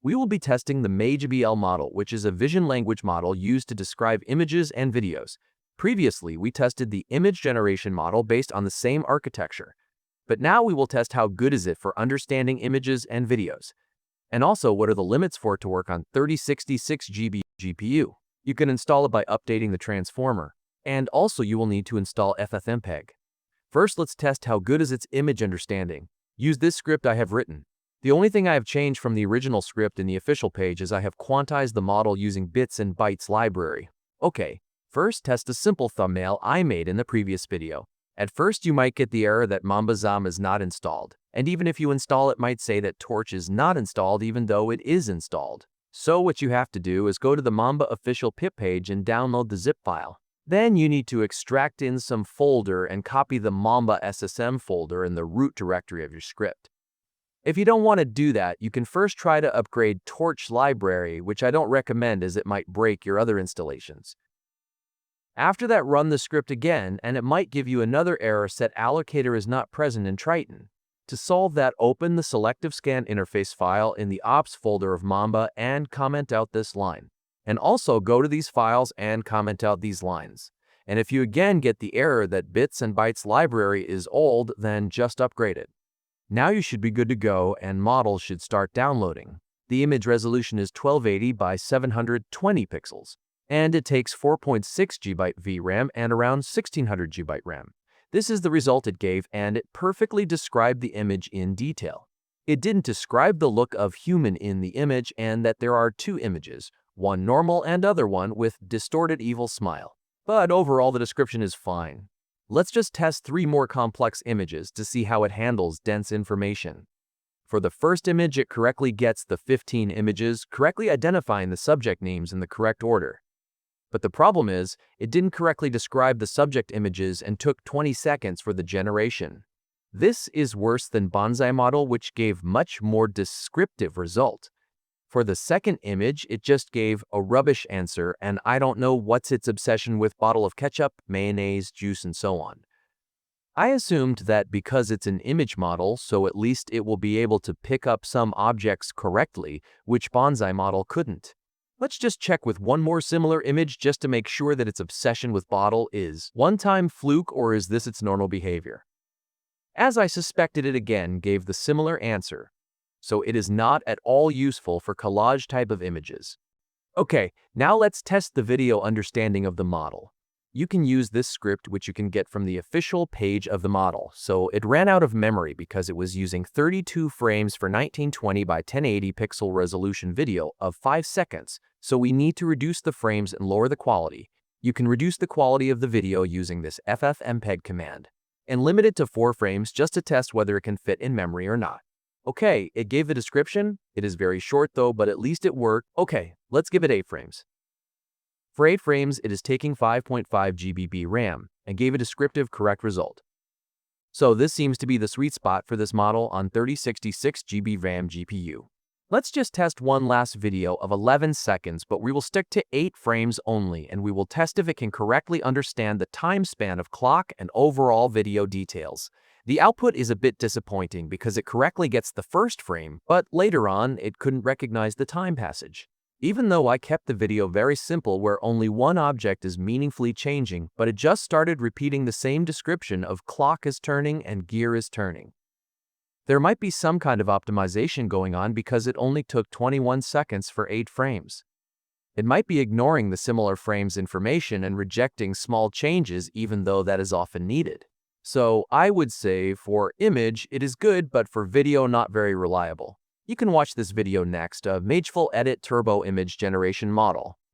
we will be testing the Mage-VL model, which is a vision language model used to describe images and videos. Previously, we tested the image generation model based on the same architecture. But now we will test how good is it for understanding images and videos. And also, what are the limits for it to work on 3066 GB GPU? You can install it by updating the transformer. And also, you will need to install FFmpeg. First, let's test how good is its image understanding. Use this script I have written. The only thing I have changed from the original script in the official page is I have quantized the model using BitsAndBytes library. Okay, first test a simple thumbnail I made in the previous video. At first, you might get the error that VRAM is not installed, and even if you install it might say that Torch is not installed even though it is installed. So what you have to do is go to the Mamba official pip page and download the zip file. Then you need to extract in some folder and copy the Mamba SSM folder in the root directory of your script. If you don't want to do that, you can first try to upgrade Torch library, which I don't recommend as it might break your other installations. After that, run the script again, and it might give you another error set allocator is not present in Triton. To solve that, open the selective scan interface file in the ops folder of Mamba and comment out this line. And also go to these files and comment out these lines. And if you again get the error that BitsAndBytes library is old, then just upgrade it. Now you should be good to go and models should start downloading. The image resolution is 1280 by 720 pixels. And it takes 4.6 GB VRAM and around 1600 GB RAM. This is the result it gave, and it perfectly described the image in detail. It didn't describe the look of human in the image and that there are two images, one normal and other one with distorted evil smile. But overall the description is fine. Let's just test 3 more complex images to see how it handles dense information. For the first image, it correctly gets the 15 images, correctly identifying the subject names in the correct order. But the problem is, it didn't correctly describe the subject images and took 20 seconds for the generation. This is worse than Bonsai model, which gave much more descriptive result. For the second image, it just gave a rubbish answer, and I don't know what's its obsession with bottle of ketchup, mayonnaise, juice, and so on. I assumed that because it's an image model, so at least it will be able to pick up some objects correctly, which Bonsai model couldn't. Let's just check with one more similar image just to make sure that its obsession with bottle is one-time fluke or is this its normal behavior. As I suspected, it again gave the similar answer, so it is not at all useful for collage type of images. Okay, now let's test the video understanding of the model. You can use this script which you can get from the official page of the model. So it ran out of memory because it was using 32 frames for 1920 by 1080 pixel resolution video of 5 seconds. So we need to reduce the frames and lower the quality. You can reduce the quality of the video using this FFmpeg command and limit it to 4 frames just to test whether it can fit in memory or not. Okay, it gave the description. It is very short though, but at least it worked. Okay, let's give it 8 frames. For 8 frames, it is taking 5.5 GB RAM and gave a descriptive correct result. So this seems to be the sweet spot for this model on 3066 GB RAM GPU. Let's just test one last video of 11 seconds, but we will stick to 8 frames only, and we will test if it can correctly understand the time span of clock and overall video details. The output is a bit disappointing because it correctly gets the first frame, but later on, it couldn't recognize the time passage. Even though I kept the video very simple where only one object is meaningfully changing, but it just started repeating the same description of clock is turning and gear is turning. There might be some kind of optimization going on because it only took 21 seconds for 8 frames. It might be ignoring the similar frames information and rejecting small changes even though that is often needed. So I would say for image it is good, but for video not very reliable. You can watch this video next of Mage-VL Edit Turbo Image Generation Model.